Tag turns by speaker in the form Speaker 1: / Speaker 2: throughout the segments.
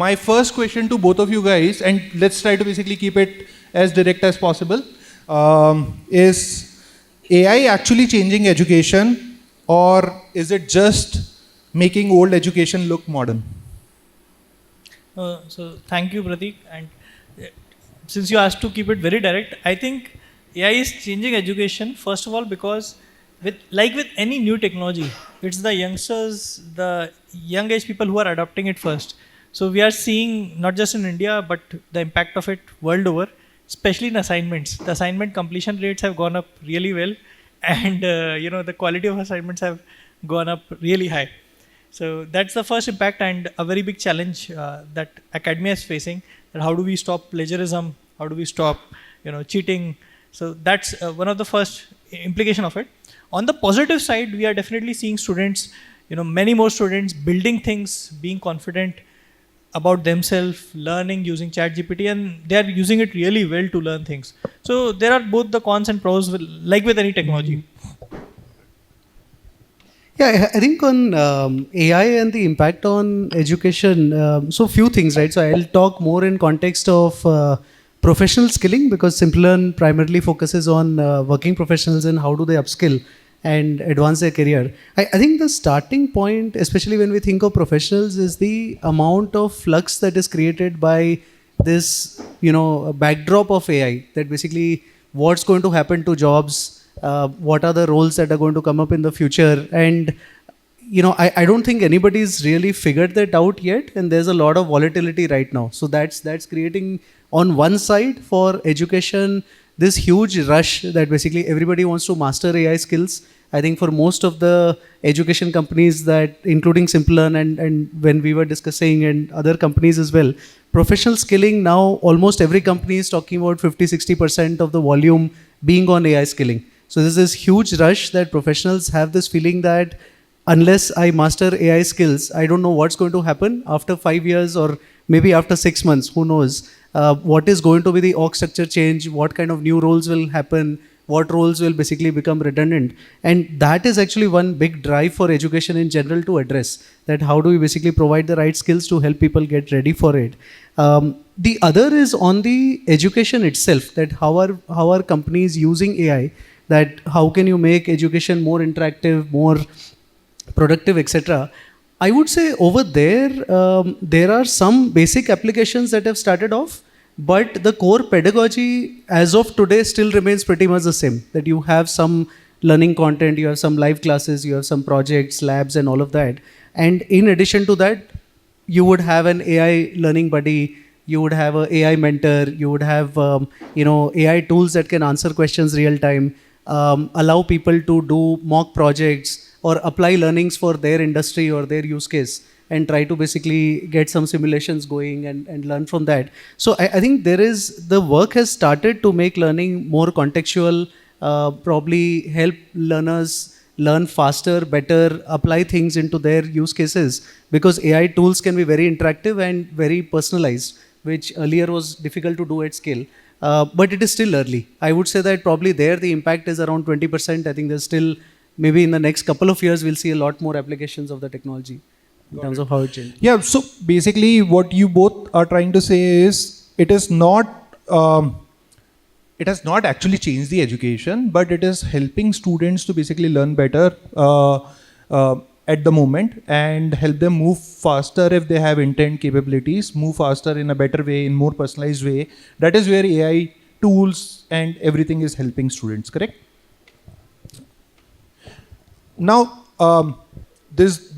Speaker 1: my first question to both of you guys, and let's try to basically keep it as direct as possible, is AI actually changing education, or is it just making old education look modern?
Speaker 2: So thank you, Prateek. And since you asked to keep it very direct, I think AI is changing education, first of all, because with any new technology, it's the youngsters, the young age people who are adopting it first. So we are seeing, not just in India, but the impact of it world over, especially in assignments. The assignment completion rates have gone up really well, and the quality of assignments have gone up really high. So that's the first impact, and a very big challenge that academia is facing. That how do we stop plagiarism? How do we stop, cheating? So that's one of the first implication of it. On the positive side, we are definitely seeing students, many more students building things, being confident about themselves, learning using ChatGPT, and they are using it really well to learn things. So there are both the cons and pros, like with any technology.
Speaker 3: Yeah, I think on AI and the impact on education, so few things, right? So I'll talk more in context of professional skilling, because Simplilearn primarily focuses on working professionals and how do they upskill and advance their career. I think the starting point, especially when we think of professionals, is the amount of flux that is created by this, backdrop of AI, that basically what's going to happen to jobs, what are the roles that are going to come up in the future. And, I don't think anybody's really figured that out yet. And there's a lot of volatility right now. So that's creating, on one side, for education, this huge rush that basically everybody wants to master AI skills. I think for most of the education companies, that including Simplilearn and when we were discussing, and other companies as well, professional skilling now, almost every company is talking about 50-60% of the volume being on AI skilling. So there's this huge rush that professionals have this feeling that unless I master AI skills, I don't know what's going to happen after 5 years or maybe after 6 months, who knows. What is going to be the org structure change, what kind of new roles will happen, what roles will basically become redundant. And that is actually one big drive for education in general to address, that how do we basically provide the right skills to help people get ready for it. The other is on the education itself, that how are companies using AI, that how can you make education more interactive, more productive, etc. I would say over there, there are some basic applications that have started off, but the core pedagogy as of today still remains pretty much the same, that you have some learning content, you have some live classes, you have some projects, labs and all of that. And in addition to that, you would have an AI learning buddy, you would have an AI mentor, you would have AI tools that can answer questions real time, allow people to do mock projects or apply learnings for their industry or their use case, and try to basically get some simulations going and learn from that. So I think the work has started to make learning more contextual, probably help learners learn faster, better, apply things into their use cases, because AI tools can be very interactive and very personalized, which earlier was difficult to do at scale. But it is still early. I would say that probably there the impact is around 20%. I think there's still, maybe in the next couple of years, we'll see a lot more applications of the technology in terms of how it changes.
Speaker 1: Yeah, so basically what you both are trying to say is it has not actually changed the education, but it is helping students to basically learn better at the moment, and help them move faster if they have intent capabilities, move faster in a better way, in more personalized way. That is where AI tools and everything is helping students, correct? Now, this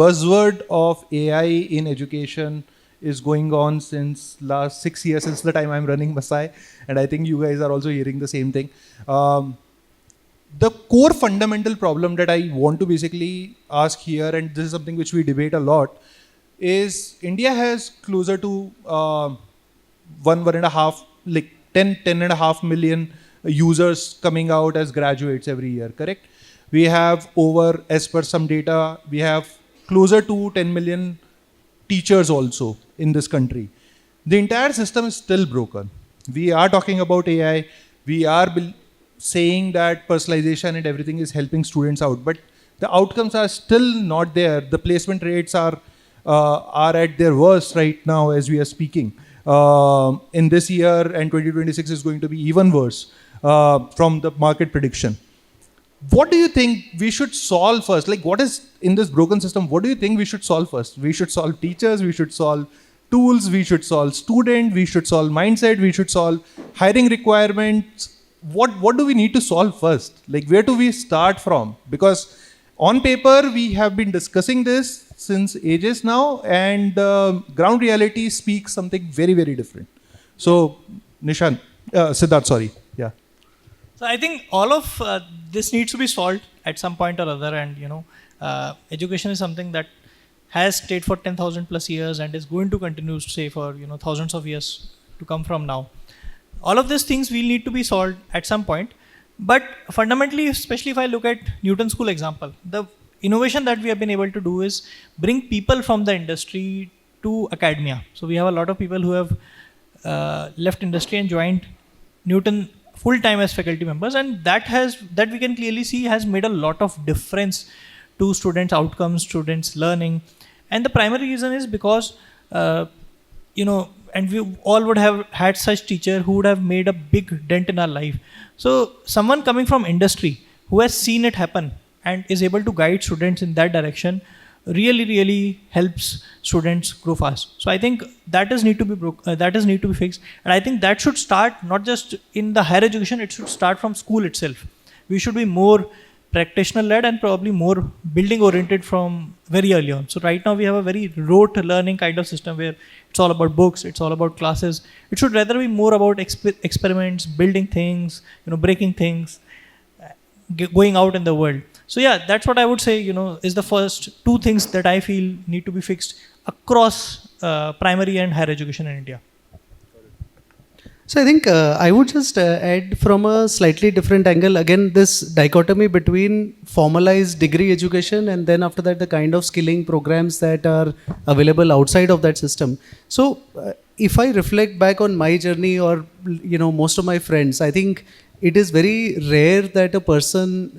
Speaker 1: buzzword of AI in education is going on since last 6 years, since the time I'm running Masai, and I think you guys are also hearing the same thing. The core fundamental problem that I want to basically ask here, and this is something which we debate a lot, is India has closer to 10.5 million users coming out as graduates every year, correct? We have over, as per some data, we have closer to 10 million teachers also in this country. The entire system is still broken. We are talking about AI. We are saying that personalization and everything is helping students out, but the outcomes are still not there. The placement rates are are at their worst right now as we are speaking. In this year, and 2026 is going to be even worse from the market prediction. What do you think we should solve first? Like, what is in this broken system? What do you think we should solve first? We should solve teachers, we should solve tools, we should solve student, we should solve mindset, we should solve hiring requirements. What do we need to solve first? Like, where do we start from? Because on paper, we have been discussing this since ages now, and ground reality speaks something very, very different. So, Siddharth, sorry. Yeah.
Speaker 2: So I think all of this needs to be solved at some point or other, and education is something that has stayed for 10,000 plus years and is going to continue to stay for thousands of years to come from now. All of these things will need to be solved at some point, but fundamentally, especially if I look at Newton School example, the innovation that we have been able to do is bring people from the industry to academia. So we have a lot of people who have left industry and joined Newton full-time as faculty members, and that we can clearly see has made a lot of difference to students' outcomes, students' learning. And the primary reason is because and we all would have had such teacher who would have made a big dent in our life. So someone coming from industry who has seen it happen and is able to guide students in that direction really helps students grow fast. So I think that is need to be fixed, and I think that should start not just in the higher education, it should start from school itself. We should be more practitioner led and probably more building oriented from very early on. So right now we have a very rote learning kind of system where it's all about books, it's all about classes. It should rather be more about experiments, building things, breaking things, going out in the world. So yeah, that's what I would say, is the first two things that I feel need to be fixed across primary and higher education in India.
Speaker 3: So I think I would just add from a slightly different angle, again, this dichotomy between formalized degree education and then after that the kind of skilling programs that are available outside of that system. So if I reflect back on my journey or, most of my friends, I think it is very rare that a person,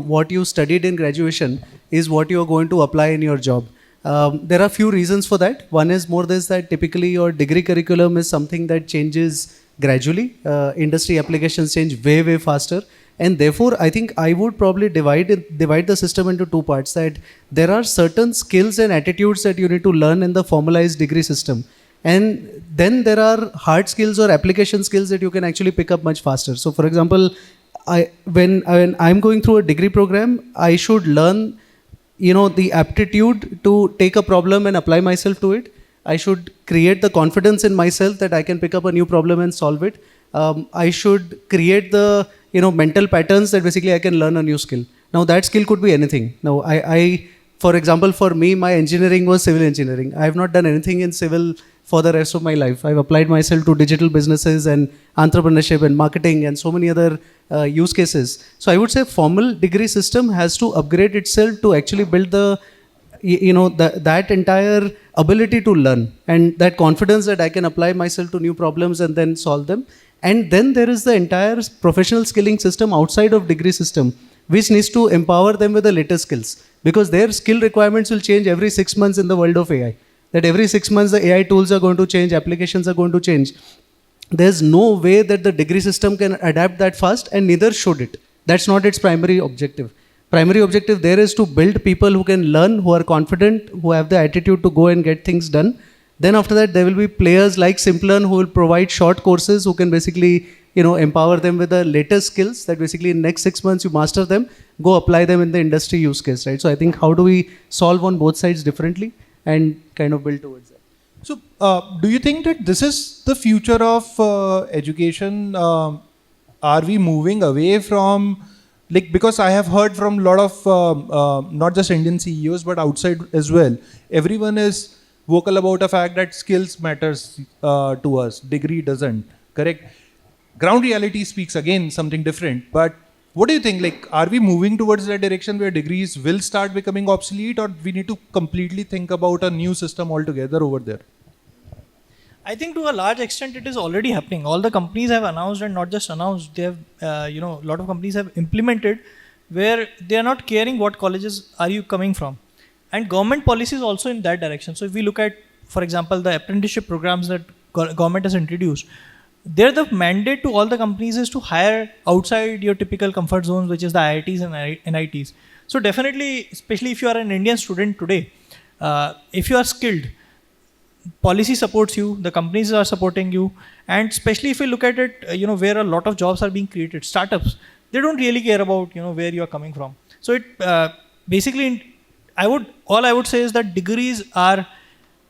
Speaker 3: what you studied in graduation is what you are going to apply in your job. There are few reasons for that. One is more this, that typically your degree curriculum is something that changes gradually. Industry applications change way faster. And therefore, I think I would probably divide the system into two parts. That there are certain skills and attitudes that you need to learn in the formalized degree system. And then there are hard skills or application skills that you can actually pick up much faster. So for example, when I'm going through a degree program, I should learn, the aptitude to take a problem and apply myself to it. I should create the confidence in myself that I can pick up a new problem and solve it. I should create the, mental patterns that basically I can learn a new skill. Now that skill could be anything. Now for example, for me, my engineering was civil engineering. I have not done anything in civil for the rest of my life. I've applied myself to digital businesses and entrepreneurship and marketing and so many other use cases. So I would say formal degree system has to upgrade itself to actually build that entire ability to learn and that confidence that I can apply myself to new problems and then solve them. And then there is the entire professional skilling system outside of degree system, which needs to empower them with the latest skills, because their skill requirements will change every 6 months in the world of AI. That every 6 months the AI tools are going to change, applications are going to change. There's no way that the degree system can adapt that fast, and neither should it. That's not its primary objective. Primary objective there is to build people who can learn, who are confident, who have the attitude to go and get things done. Then after that, there will be players like Simplilearn who will provide short courses who can basically, empower them with the latest skills that basically in next 6 months you master them, go apply them in the industry use case, right? So I think how do we solve on both sides differently and kind of build towards that?
Speaker 1: So do you think that this is the future of education? Are we moving away from, because I have heard from a lot of not just Indian CEOs but outside as well, everyone is vocal about the fact that skills matters to us, degree doesn't, correct? Ground reality speaks again something different, but what do you think? Are we moving towards that direction where degrees will start becoming obsolete, or we need to completely think about a new system altogether over there?
Speaker 2: I think to a large extent it is already happening. All the companies have announced, and not just announced, they have, a lot of companies have implemented where they are not caring what colleges are you coming from. And government policy is also in that direction. So if we look at, for example, the apprenticeship programs that government has introduced, there the mandate to all the companies is to hire outside your typical comfort zones, which is the IITs and NITs. So definitely, especially if you are an Indian student today, if you are skilled, policy supports you, the companies are supporting you, and especially if you look at it, where a lot of jobs are being created, startups, they don't really care about where you are coming from. So it basically, all I would say is that degrees are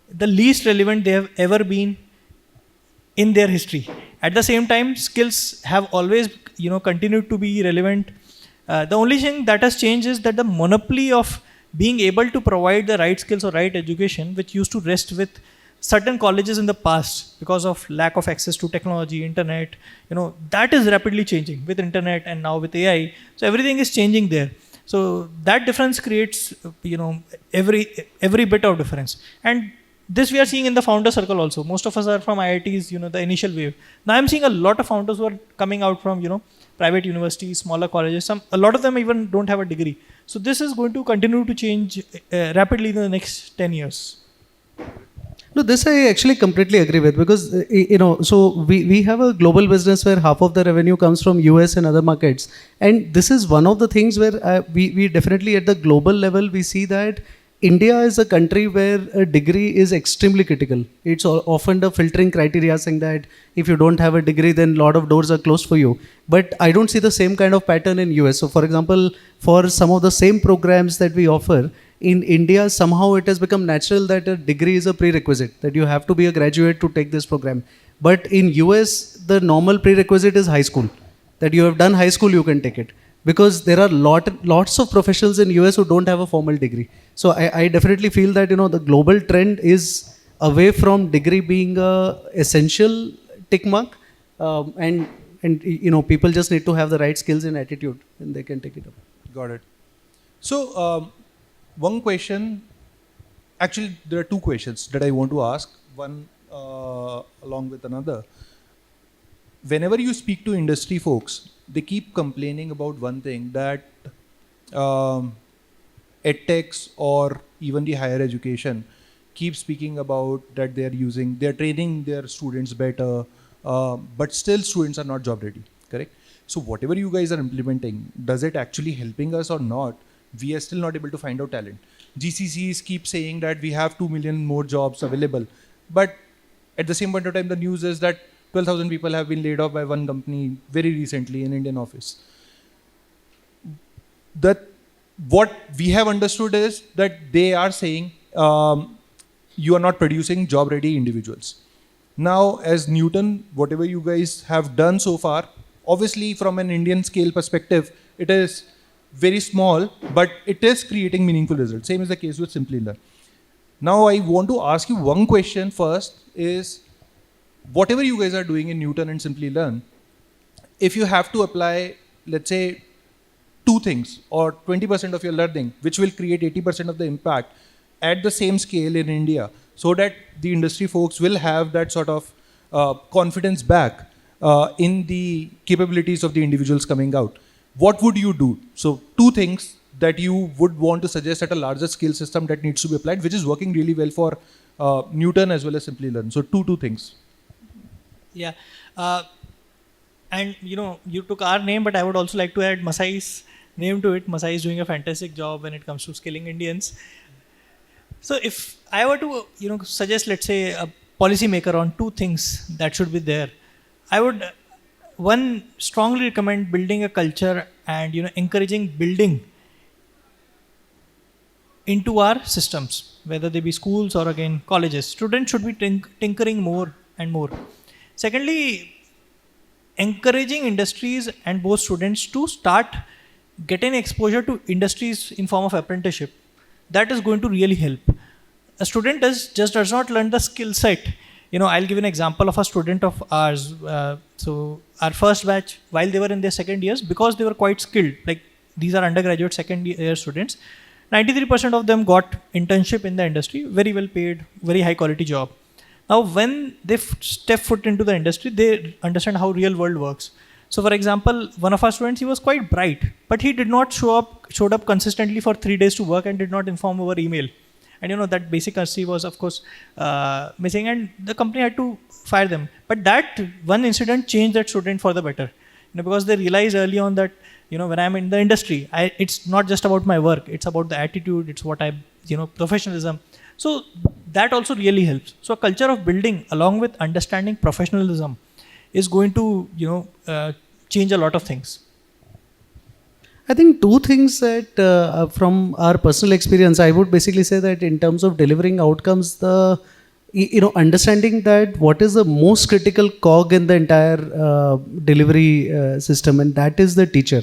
Speaker 2: the least relevant they have ever been in their history. At the same time, skills have always continued to be relevant. The only thing that has changed is that the monopoly of being able to provide the right skills or right education, which used to rest with certain colleges in the past because of lack of access to technology, internet, that is rapidly changing with internet and now with AI. So everything is changing there. So that difference creates, every bit of difference. And this we are seeing in the founder circle also. Most of us are from IITs, the initial wave. Now I'm seeing a lot of founders who are coming out from, private universities, smaller colleges. A lot of them even don't have a degree. So this is going to continue to change rapidly in the next 10 years.
Speaker 3: No, this I actually completely agree with, because so we have a global business where half of the revenue comes from US and other markets, and this is one of the things where we definitely at the global level we see that India is a country where a degree is extremely critical. It's often the filtering criteria saying that if you don't have a degree, then a lot of doors are closed for you. But I don't see the same kind of pattern in US. So for example, for some of the same programs that we offer, in India, somehow it has become natural that a degree is a prerequisite, that you have to be a graduate to take this program. But in US, the normal prerequisite is high school, that you have done high school, you can take it. Because there are lots of professionals in US who don't have a formal degree. So I definitely feel that the global trend is away from degree being a essential tick mark, and people just need to have the right skills and attitude, and they can take it up.
Speaker 1: Got it. So one question, actually there are two questions that I want to ask, one along with another. Whenever you speak to industry folks, they keep complaining about one thing, that EdTechs or even the higher education keep speaking about that they're training their students better, but still students are not job ready, correct? So whatever you guys are implementing, does it actually helping us or not? We are still not able to find out talent. GCCs keep saying that we have 2 million more jobs available, but at the same point of time, the news is that 12,000 people have been laid off by one company very recently in Indian office. That what we have understood is that they are saying you are not producing job-ready individuals. Now, as Newton, whatever you guys have done so far, obviously from an Indian scale perspective, it is very small, but it is creating meaningful results. Same is the case with Simplilearn. Now, I want to ask you one question first is, whatever you guys are doing in Newton and Simplilearn, if you have to apply, let's say, two things or 20% of your learning, which will create 80% of the impact at the same scale in India, so that the industry folks will have that sort of confidence back in the capabilities of the individuals coming out, what would you do? So two things that you would want to suggest at a larger scale system that needs to be applied, which is working really well for Newton as well as Simplilearn. So two things.
Speaker 2: Yeah. And you took our name, but I would also like to add Masai's name to it. Masai is doing a fantastic job when it comes to skilling Indians. So if I were to suggest, let's say, a policymaker on two things that should be there, I would strongly recommend building a culture and encouraging building into our systems, whether they be schools or again colleges. Students should be tinkering more and more. Secondly, encouraging industries and both students to start getting exposure to industries in form of apprenticeship. That is going to really help. A student does not learn the skill set. I'll give an example of a student of ours. So our first batch, while they were in their second years, because they were quite skilled, like these are undergraduate second year students, 93% of them got internship in the industry, very well paid, very high quality job. Now, when they step foot into the industry, they understand how real world works. So for example, one of our students, he was quite bright, but he did not showed up consistently for 3 days to work and did not inform over email. And that basic courtesy was of course missing, and the company had to fire them. But that one incident changed that student for the better, because they realized early on that when I'm in the industry, it's not just about my work, it's about the attitude, it's what I professionalism. So that also really helps. So a culture of building along with understanding professionalism is going to change a lot of things.
Speaker 3: I think two things that from our personal experience, I would basically say that in terms of delivering outcomes, the understanding that what is the most critical cog in the entire delivery system, and that is the teacher.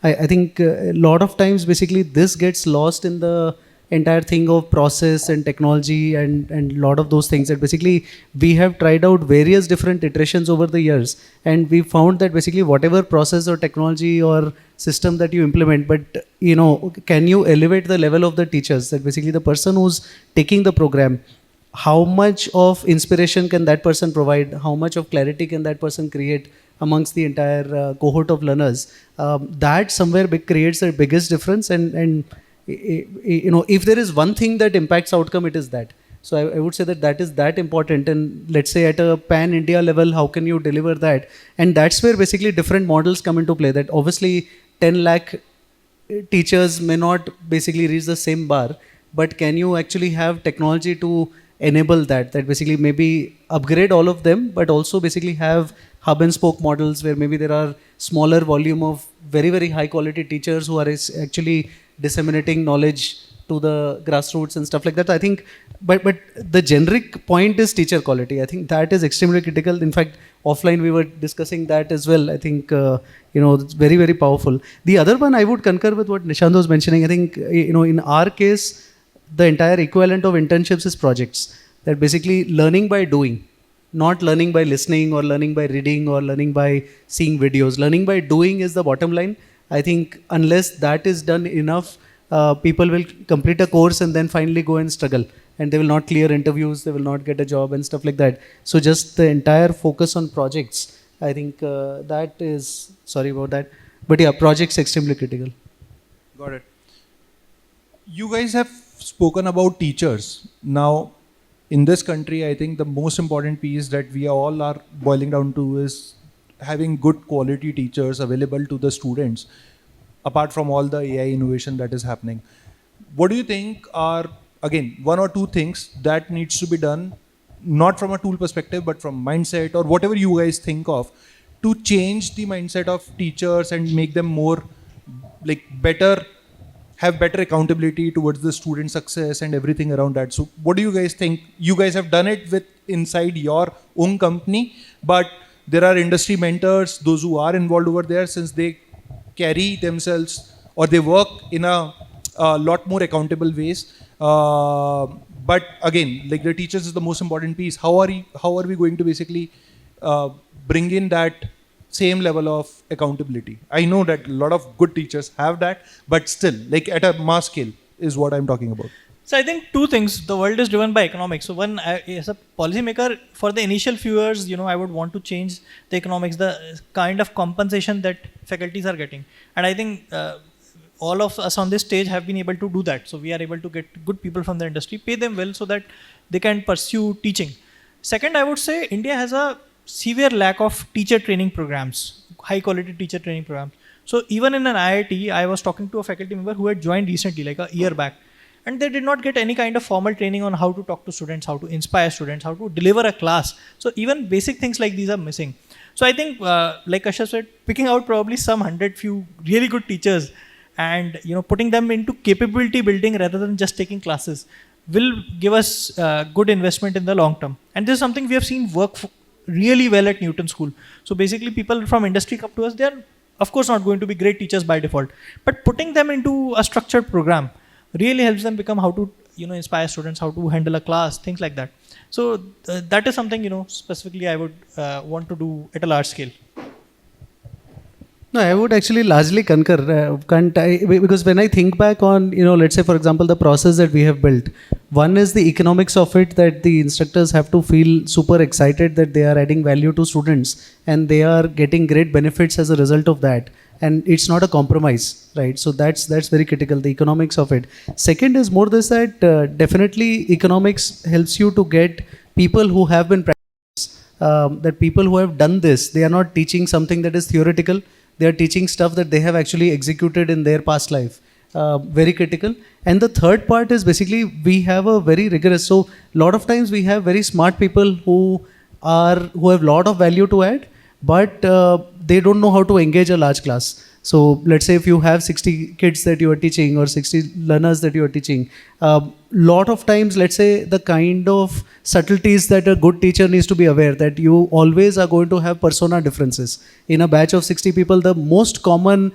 Speaker 3: I think a lot of times basically this gets lost in the entire thing of process and technology and a lot of those things, that basically we have tried out various different iterations over the years, and we found that basically whatever process or technology or system that you implement, but can you elevate the level of the teachers, that basically the person who's taking the program, how much of inspiration can that person provide, how much of clarity can that person create amongst the entire cohort of learners, that somewhere creates the biggest difference. And if there is one thing that impacts outcome, it is that. So I would say that is that important. And let's say at a pan India level, how can you deliver that? And that's where basically different models come into play. That obviously 10 lakh teachers may not basically reach the same bar, but can you actually have technology to enable that basically maybe upgrade all of them, but also basically have hub and spoke models where maybe there are smaller volume of very, very high quality teachers who are actually disseminating knowledge to the grassroots and stuff like that. I think, but the generic point is teacher quality. I think that is extremely critical. In fact, offline we were discussing that as well. I think, it's very, very powerful. The other one, I would concur with what Nishant was mentioning. I think, in our case, the entire equivalent of internships is projects. That basically learning by doing, not learning by listening or learning by reading or learning by seeing videos. Learning by doing is the bottom line. I think unless that is done enough, people will complete a course and then finally go and struggle, and they will not clear interviews, they will not get a job and stuff like that. So just the entire focus on projects, I think that is, sorry about that, but yeah, projects extremely critical.
Speaker 1: Got it. You guys have spoken about teachers. Now, in this country, I think the most important piece that we all are boiling down to is having good quality teachers available to the students, apart from all the AI innovation that is happening. What do you think are, again, one or two things that needs to be done, not from a tool perspective, but from mindset or whatever you guys think of, to change the mindset of teachers and make them more better, have better accountability towards the student success and everything around that. So what do you guys think? You guys have done it with inside your own company, but there are industry mentors, those who are involved over there, since they carry themselves or they work in a lot more accountable ways. But again, the teachers is the most important piece. How are we going to basically bring in that same level of accountability? I know that a lot of good teachers have that, but still, at a mass scale is what I'm talking about.
Speaker 2: So I think two things. The world is driven by economics. So one, as a policymaker, for the initial few years, I would want to change the economics, the kind of compensation that faculties are getting. And I think all of us on this stage have been able to do that. So we are able to get good people from the industry, pay them well so that they can pursue teaching. Second, I would say India has a severe lack of teacher training programs, high quality teacher training programs. So even in an IIT, I was talking to a faculty member who had joined recently, like a year back. And they did not get any kind of formal training on how to talk to students, how to inspire students, how to deliver a class. So even basic things like these are missing. So I think, like Kashyap said, picking out probably some 100 few really good teachers and putting them into capability building rather than just taking classes will give us good investment in the long term. And this is something we have seen work really well at Newton School. So basically, people from industry come to us. They are, of course, not going to be great teachers by default, but putting them into a structured program really helps them become how to inspire students, how to handle a class, things like that. So that is something specifically I would want to do at a large scale.
Speaker 3: No, I would actually largely concur. Because when I think back on, let's say, for example, the process that we have built, one is the economics of it, that the instructors have to feel super excited that they are adding value to students and they are getting great benefits as a result of that. And it's not a compromise, right? So that's very critical, the economics of it. Second is more this, that definitely economics helps you to get people who have been that people who have done this, they are not teaching something that is theoretical. They are teaching stuff that they have actually executed in their past life. Very critical. And the third part is basically we have a very rigorous. So a lot of times we have very smart people who have a lot of value to add, but they don't know how to engage a large class. So let's say if you have 60 kids that you are teaching or 60 learners that you are teaching, lot of times, let's say the kind of subtleties that a good teacher needs to be aware, that you always are going to have persona differences. In a batch of 60 people, the most common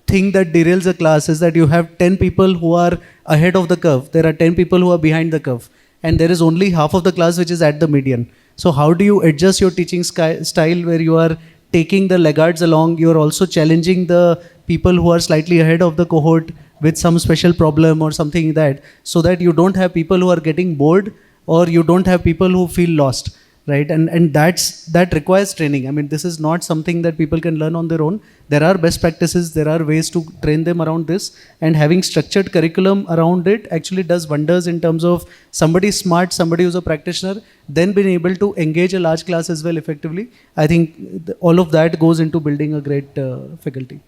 Speaker 3: thing that derails a class is that you have 10 people who are ahead of the curve. There are 10 people who are behind the curve. And there is only half of the class which is at the median. So how do you adjust your teaching style where you are taking the laggards along, you're also challenging the people who are slightly ahead of the cohort with some special problem or something like that, so that you don't have people who are getting bored or you don't have people who feel lost, right? And that requires training. I mean, this is not something that people can learn on their own. There are best practices, there are ways to train them around this, and having structured curriculum around it actually does wonders in terms of somebody smart, somebody who's a practitioner, then being able to engage a large class as well effectively. I think all of that goes into building a great faculty.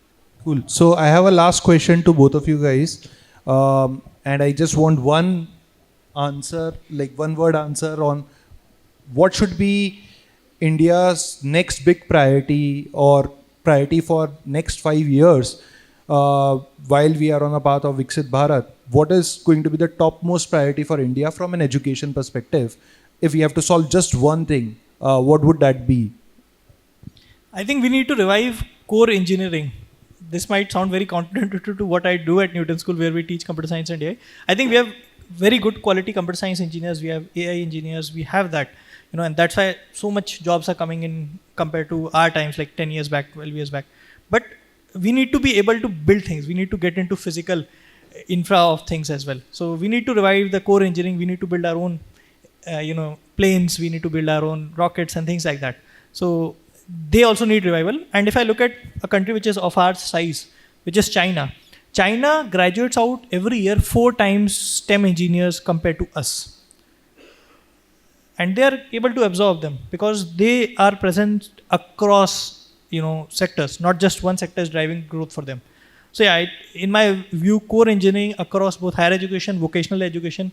Speaker 1: Cool. So I have a last question to both of you guys. And I just want one answer, like one word answer on what should be India's next big priority or priority for next 5 years while we are on a path of Viksit Bharat. What is going to be the topmost priority for India from an education perspective? If we have to solve just one thing, what would that be?
Speaker 2: I think we need to revive core engineering. This might sound very counterintuitive to what I do at Newton School, where we teach computer science and AI. I think we have very good quality computer science engineers. We have AI engineers. We have that, and that's why so much jobs are coming in compared to our times, like 10 years back, 12 years back. But we need to be able to build things. We need to get into physical infra of things as well. So we need to revive the core engineering. We need to build our own, planes. We need to build our own rockets and things like that. So they also need revival. And if I look at a country which is of our size, which is China, China graduates out every year 4 times STEM engineers compared to us. And they are able to absorb them because they are present across, sectors. Not just one sector is driving growth for them. So yeah, in my view, core engineering across both higher education, vocational education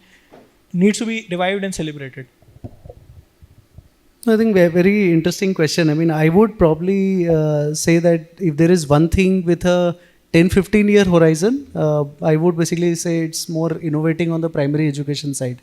Speaker 2: needs to be revived and celebrated.
Speaker 3: I think very interesting question. I mean, I would probably say that if there is one thing with a 10-15 year horizon, I would basically say it's more innovating on the primary education side.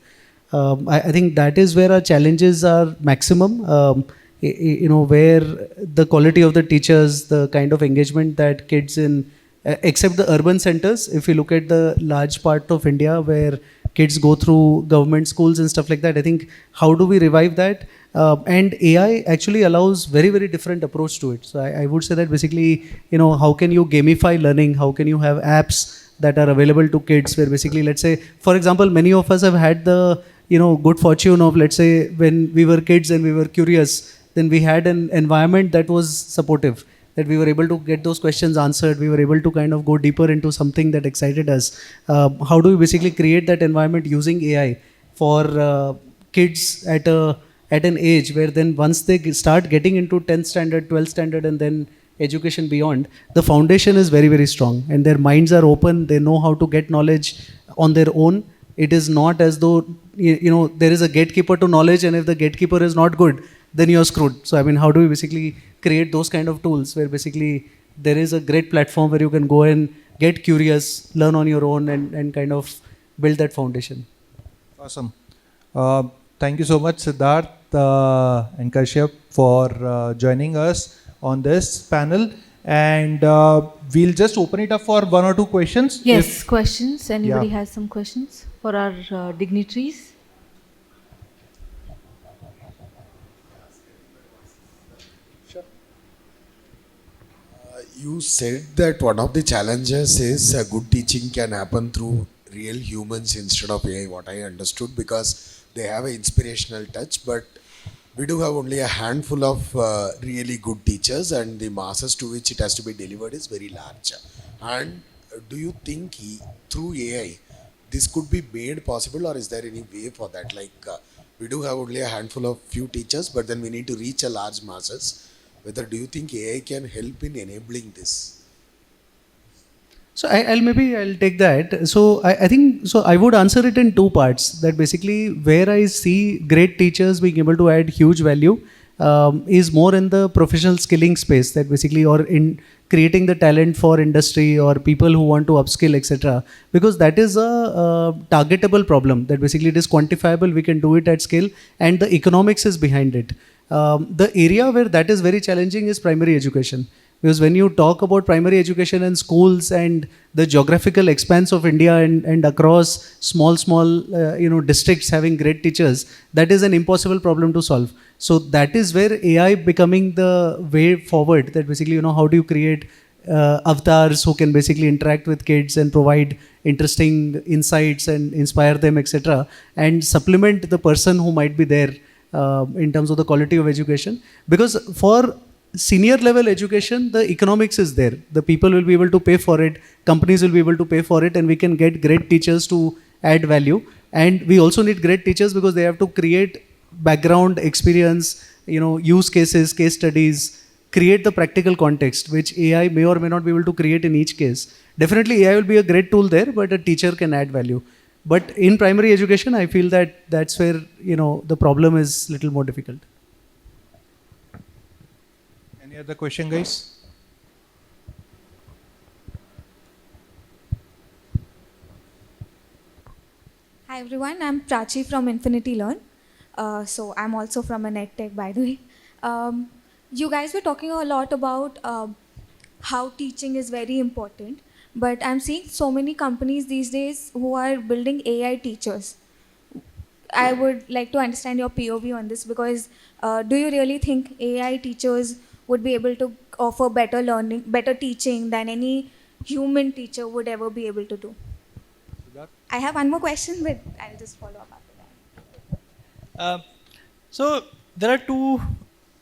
Speaker 3: I think that is where our challenges are maximum. Where the quality of the teachers, the kind of engagement that kids in, except the urban centers, if you look at the large part of India where kids go through government schools and stuff like that, I think how do we revive that? And AI actually allows very, very different approach to it. So I would say that basically, how can you gamify learning? How can you have apps that are available to kids where basically, let's say, for example, many of us have had the, good fortune of, let's say, when we were kids and we were curious, then we had an environment that was supportive, that we were able to get those questions answered. We were able to kind of go deeper into something that excited us. How do we basically create that environment using AI for kids at an age where then once they start getting into 10th standard, 12th standard, and then education beyond, the foundation is very, very strong and their minds are open. They know how to get knowledge on their own. It is not as though, there is a gatekeeper to knowledge, and if the gatekeeper is not good, then you're screwed. So, I mean, how do we basically create those kind of tools where basically there is a great platform where you can go and get curious, learn on your own, and kind of build that foundation.
Speaker 1: Awesome. Thank you so much, Siddharth and Kashyap, for joining us on this panel. And we'll just open it up for 1 or 2 questions.
Speaker 4: Yes, questions. Anybody has some questions for our dignitaries?
Speaker 5: You said that one of the challenges is good teaching can happen through real humans instead of AI, what I understood, because they have an inspirational touch, but we do have only a handful of really good teachers, and the masses to which it has to be delivered is very large. And do you think through AI this could be made possible, or is there any way for that? Like we do have only a handful of few teachers, but then we need to reach a large masses. Whether do you think AI can help in enabling this?
Speaker 3: So I'll take that. So I think so. I would answer it in two parts. That basically where I see great teachers being able to add huge value is more in the professional skilling space. That basically, or in creating the talent for industry or people who want to upskill, etc. Because that is a targetable problem. That basically it is quantifiable. We can do it at scale, and the economics is behind it. The area where that is very challenging is primary education. Because when you talk about primary education and schools and the geographical expanse of India and across small districts having great teachers, that is an impossible problem to solve. So that is where AI becoming the way forward. That basically, how do you create avatars who can basically interact with kids and provide interesting insights and inspire them, etc. and supplement the person who might be there in terms of the quality of education. Because for senior level education, the economics is there. The people will be able to pay for it, companies will be able to pay for it, and we can get great teachers to add value. And we also need great teachers because they have to create background experience, use cases, case studies, create the practical context, which AI may or may not be able to create in each case. Definitely AI will be a great tool there, but a teacher can add value. But in primary education, I feel that that's where, the problem is little more difficult.
Speaker 1: Any other question, guys?
Speaker 6: Hi everyone, I'm Prachi from Simplilearn. So I'm also from an EdTech, by the way. You guys were talking a lot about how teaching is very important, but I'm seeing so many companies these days who are building AI teachers. I would like to understand your POV on this, because do you really think AI teachers would be able to offer better learning, better teaching than any human teacher would ever be able to do? I have one more question, but I'll just follow up after that.
Speaker 2: So there are two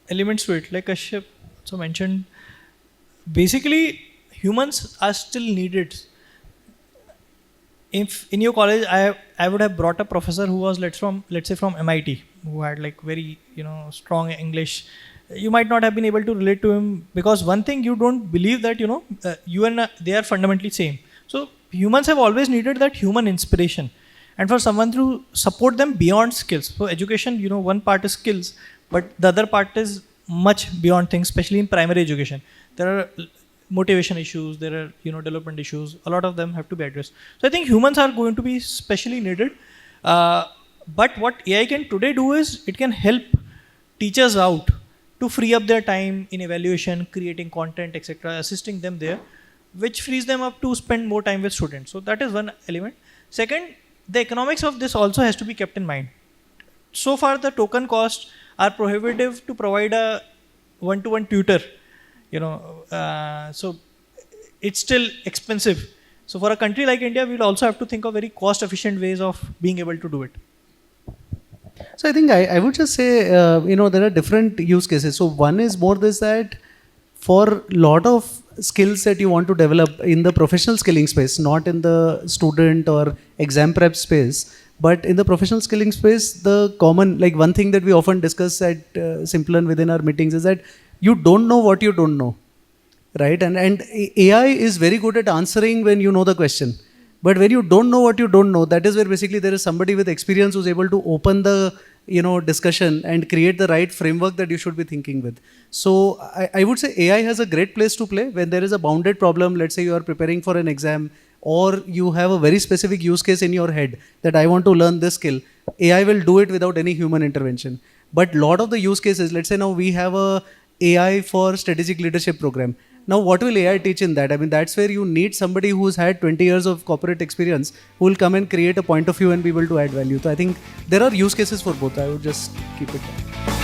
Speaker 2: elements to it. Like Kashyap also mentioned, basically humans are still needed. If in your college I would have brought a professor who was let's say from MIT, who had like very strong English, you might not have been able to relate to him, because one thing, you don't believe that you and they are fundamentally same. So humans have always needed that human inspiration, and for someone to support them beyond skills. So education, one part is skills, but the other part is much beyond things, especially in primary education. There are motivation issues, there are development issues, a lot of them have to be addressed. So I think humans are going to be specially needed, but what AI can today do is it can help teachers out to free up their time in evaluation, creating content, etc., assisting them there, which frees them up to spend more time with students. So that is one element. Second, the economics of this also has to be kept in mind. So far the token costs are prohibitive to provide a one-to-one tutor, so it's still expensive. So for a country like India, we'll also have to think of very cost-efficient ways of being able to do it.
Speaker 3: So I think I would just say, there are different use cases. So one is more this, that for lot of skills that you want to develop in the professional skilling space, not in the student or exam prep space, but in the professional skilling space, the common, like one thing that we often discuss at Simplilearn within our meetings is that you don't know what you don't know, right? And AI is very good at answering when you know the question. But when you don't know what you don't know, that is where basically there is somebody with experience who's able to open the discussion and create the right framework that you should be thinking with. So I would say AI has a great place to play when there is a bounded problem. Let's say you are preparing for an exam, or you have a very specific use case in your head that I want to learn this skill. AI will do it without any human intervention. But lot of the use cases, let's say now we have a AI for strategic leadership program. Now, what will AI teach in that? I mean, that's where you need somebody who's had 20 years of corporate experience who will come and create a point of view and be able to add value. So I think there are use cases for both. I would just keep it there.